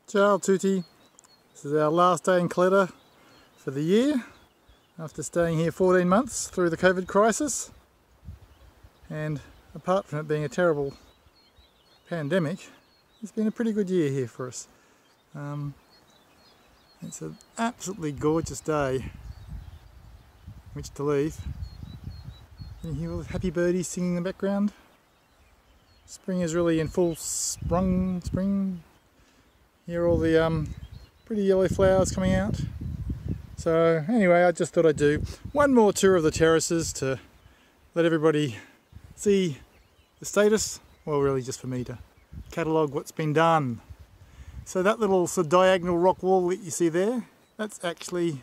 Ciao tutti. This is our last day in Cleta for the year after staying here 14 months through the COVID crisis, and apart from it being a terrible pandemic, it's been a pretty good year here for us. It's an absolutely gorgeous day which to leave. Can you hear all the happy birdies singing in the background? Spring is really in full spring. Here are all the pretty yellow flowers coming out. So anyway, I just thought I'd do one more tour of the terraces to let everybody see the status, well really just for me to catalogue what's been done. So that little sort of diagonal rock wall that you see there, that's actually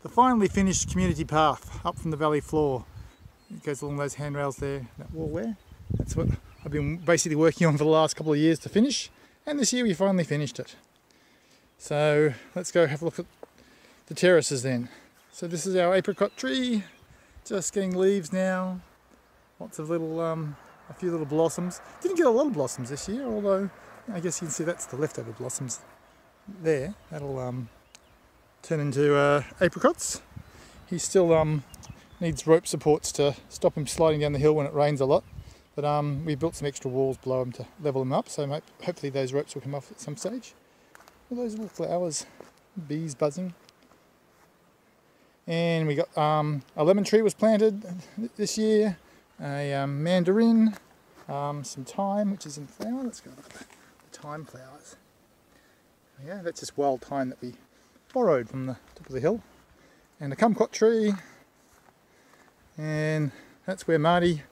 the finally finished community path up from the valley floor. It goes along those handrails there, that wall there. That's what I've been basically working on for the last couple of years to finish, and this year we finally finished it. So let's go have a look at the terraces then. So this is our apricot tree, just getting leaves now. Lots of little, a few little blossoms. Didn't get a lot of blossoms this year, although I guess you can see that's the leftover blossoms there. That'll turn into apricots. He still needs rope supports to stop him sliding down the hill when it rains a lot. But we built some extra walls below him to level him up, so hopefully those ropes will come off at some stage. All those little flowers, bees buzzing. And we got a lemon tree was planted this year, a mandarin, some thyme, which is in flower. Let's go look at the thyme flowers. Yeah, that's just wild thyme that we borrowed from the top of the hill. And a kumquat tree. And that's where Marty,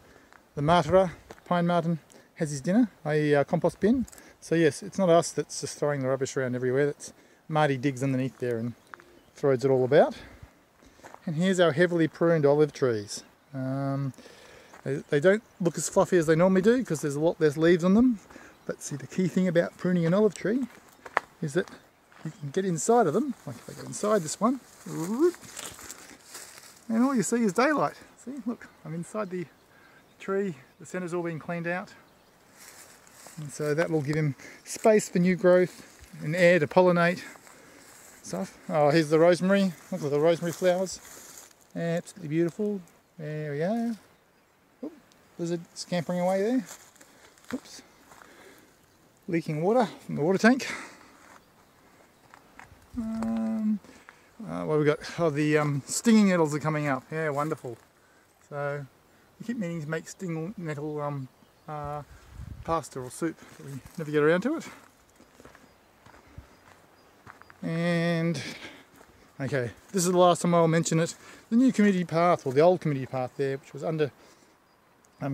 the martyra, pine martin, has his dinner, a compost bin. So yes, it's not us that's just throwing the rubbish around everywhere. That's Marty digs underneath there and throws it all about. And here's our heavily pruned olive trees. They don't look as fluffy as they normally do because there's a lot less leaves on them. But see, the key thing about pruning an olive tree is that you can get inside of them, like if I go inside this one, and all you see is daylight. See, look, I'm inside the tree, the centre's all been cleaned out. And so that will give him space for new growth and air to pollinate stuff. Oh, here's the rosemary. Look at the rosemary flowers. Absolutely beautiful. There we go. Oop, lizard scampering away there. Oops. Leaking water from the water tank. What have we got? Oh, the stinging nettles are coming up. Yeah, wonderful. So we keep meaning to make stinging nettle pasta or soup, but we never get around to it. And okay, this is the last time I'll mention it. The new community path, or the old community path there, which was under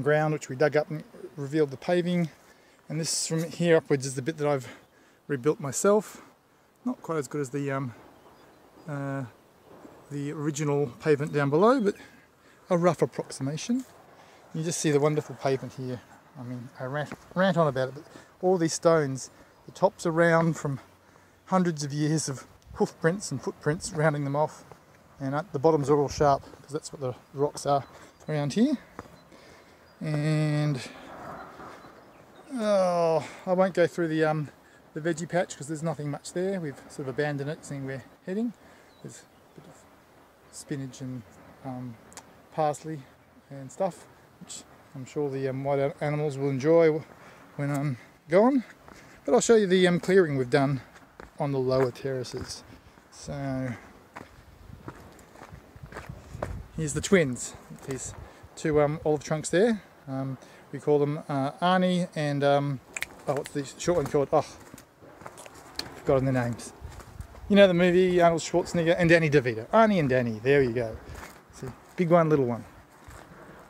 ground, which we dug up and revealed the paving. And this from here upwards is the bit that I've rebuilt myself. Not quite as good as the original pavement down below, but a rough approximation. You just see the wonderful pavement here. I mean, I rant on about it, but all these stones, the tops are round from hundreds of years of hoof prints and footprints rounding them off, and the bottoms are all sharp because that's what the rocks are around here. And oh, I won't go through the veggie patch because there's nothing much there. We've sort of abandoned it, seeing we're heading. There's a bit of spinach and parsley and stuff, which I'm sure the wild animals will enjoy when I'm gone. But I'll show you the clearing we've done on the lower terraces. So here's the twins. These two olive trunks there. We call them Arnie and oh, what's the short one called? Oh, I've forgotten their names. You know the movie Arnold Schwarzenegger and Danny DeVito. Arnie and Danny. There you go. See, big one, little one.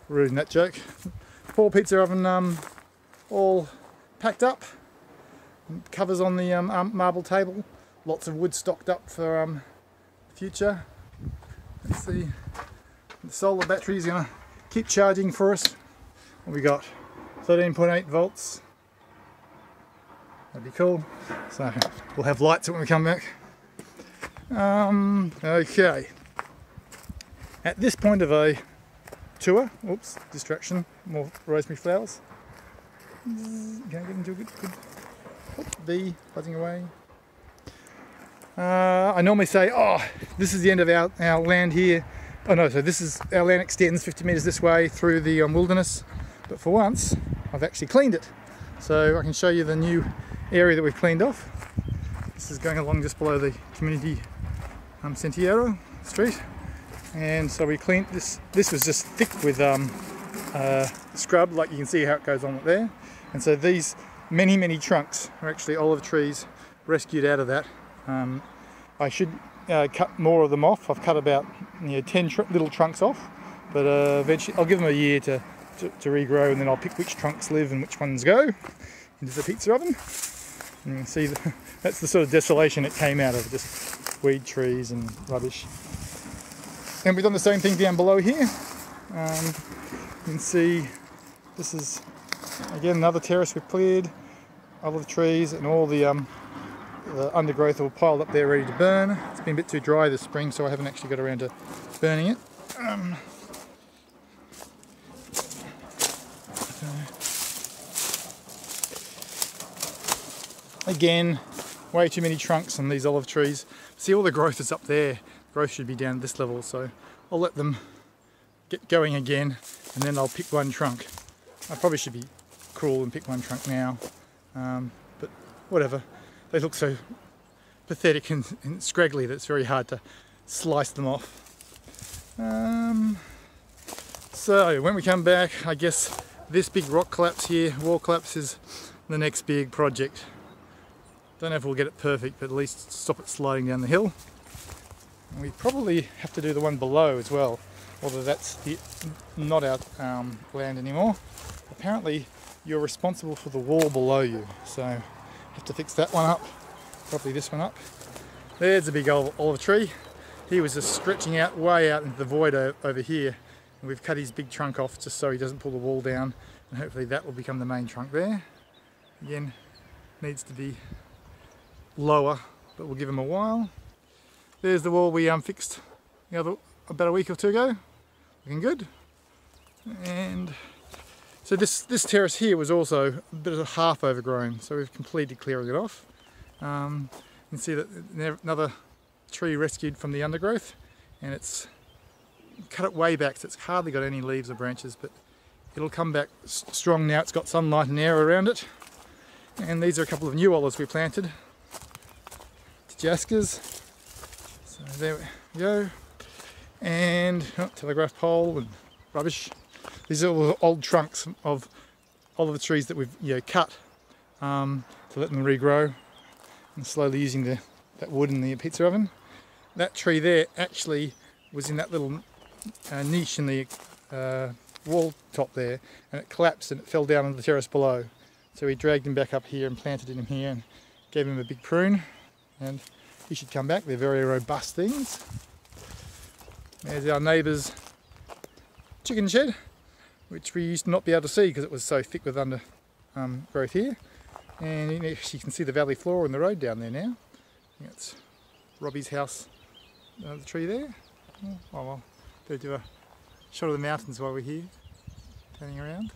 Rude in that joke. 4 pizza oven all packed up. Covers on the marble table. Lots of wood stocked up for the future. Let's see. The solar battery is going to keep charging for us. What we got? 13.8 volts. That'd be cool. So we'll have lights when we come back. Okay. At this point of a tour, oops, distraction, more rosemary flowers. Can I get into a good bee buzzing away? I normally say, oh, this is the end of our land here. Oh no, so this is, our land extends 50 metres this way through the wilderness. But for once, I've actually cleaned it. So I can show you the new area that we've cleaned off. This is going along just below the community Sentiero street. And so we cleaned this. This was just thick with scrub, like you can see how it goes on there. And so these many trunks are actually olive trees rescued out of that. I should cut more of them off. I've cut about 10 little trunks off, but eventually I'll give them a year to regrow, and then I'll pick which trunks live and which ones go into the pizza oven. And you can see that's the sort of desolation it came out of, just weed trees and rubbish. And we've done the same thing down below here. You can see this is again another terrace we've cleared, olive trees and all the undergrowth all piled up there ready to burn. It's been a bit too dry this spring, so I haven't actually got around to burning it. Again, way too many trunks on these olive trees. See, all the growth is up there. Growth should be down at this level, so I'll let them get going again, and then I'll pick one trunk. I probably should be cruel and pick one trunk now, but whatever. They look so pathetic and scraggly that it's very hard to slice them off. So when we come back, I guess this big rock collapse here, wall collapse, is the next big project. Don't know if we'll get it perfect, but at least stop it sliding down the hill. And we probably have to do the one below as well, although that's not our land anymore. Apparently you're responsible for the wall below you, so have to fix that one up, probably this one up. There's a big olive tree. He was just stretching out way out into the void over here, and we've cut his big trunk off just so he doesn't pull the wall down, and hopefully that will become the main trunk there. Again, needs to be lower, but we'll give him a while. There's the wall we fixed about a week or two ago, looking good. And so this terrace here was also a bit of half overgrown, so we've completed clearing it off. You can see that another tree rescued from the undergrowth, and it's cut it way back, so it's hardly got any leaves or branches, but it'll come back strong now. It's got sunlight and air around it. And these are a couple of new olives we planted. Jaskas. So there we go. And telegraph pole and rubbish. These are all old trunks of olive trees that we've cut to let them regrow, and slowly using that wood in the pizza oven. That tree there actually was in that little niche in the wall top there, and it collapsed and it fell down on the terrace below. So we dragged him back up here and planted him here and gave him a big prune, and he should come back. They're very robust things. There's our neighbour's chicken shed, which we used to not be able to see because it was so thick with undergrowth here. And you can see the valley floor and the road down there now. I think it's Robbie's house, the tree there. Oh well, better do a shot of the mountains while we're here, turning around.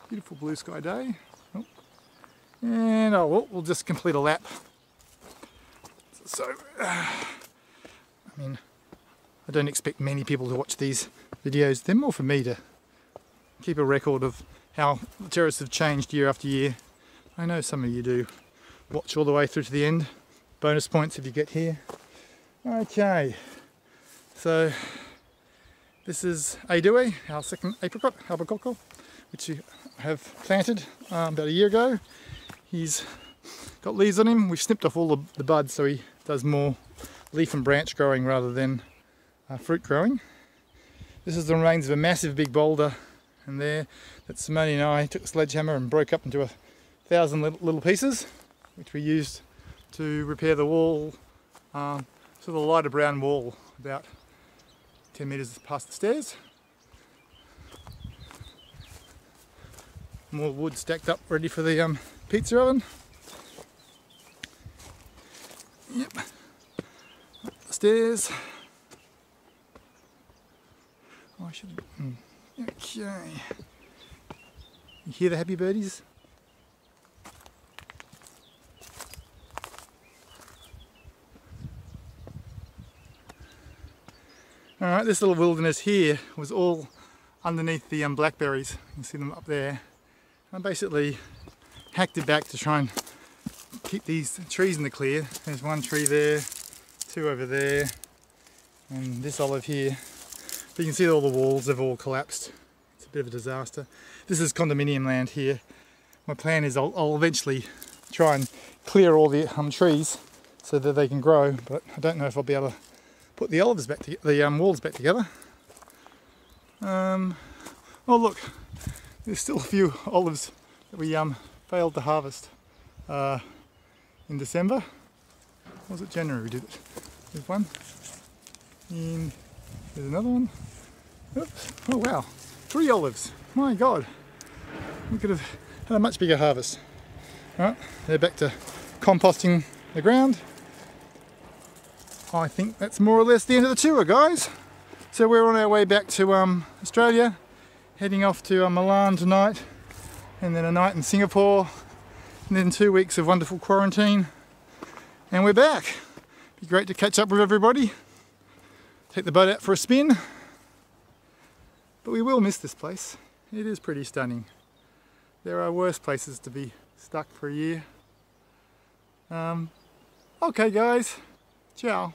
Beautiful blue sky day. Oh. And we'll just complete a lap. So, I mean, I don't expect many people to watch these videos. They're more for me to keep a record of how the terraces have changed year after year. I know some of you do watch all the way through to the end. Bonus points if you get here. Okay, so this is Aidue, our second apricot, albicocco, which we have planted about a year ago. He's got leaves on him. We've snipped off all the buds so he does more leaf and branch growing rather than fruit growing. This is the remains of a massive big boulder, and there that Simone and I took a sledgehammer and broke up into 1,000 little pieces, which we used to repair the wall, sort of a lighter brown wall about 10 metres past the stairs. More wood stacked up ready for the pizza oven. Yep, up the stairs. Oh, I should have. Okay. You hear the happy birdies? Alright, this little wilderness here was all underneath the blackberries. You can see them up there. I basically hacked it back to try and keep these trees in the clear. There's one tree there, two over there, and this olive here. But you can see all the walls have all collapsed. It's a bit of a disaster. This is condominium land here. My plan is I'll eventually try and clear all the trees so that they can grow, but I don't know if I'll be able to put the olives back together, the walls back together. Oh look, there's still a few olives that we failed to harvest in December. Or was it January we did it? There's one. And there's another one. Oops. Oh wow, 3 olives. My God, we could have had a much bigger harvest. Alright, they're back to composting the ground. I think that's more or less the end of the tour, guys. So we're on our way back to Australia, heading off to Milan tonight, and then a night in Singapore, and then 2 weeks of wonderful quarantine, and we're back. Be great to catch up with everybody, take the boat out for a spin, but we will miss this place. It is pretty stunning. There are worse places to be stuck for a year. Okay guys, ciao.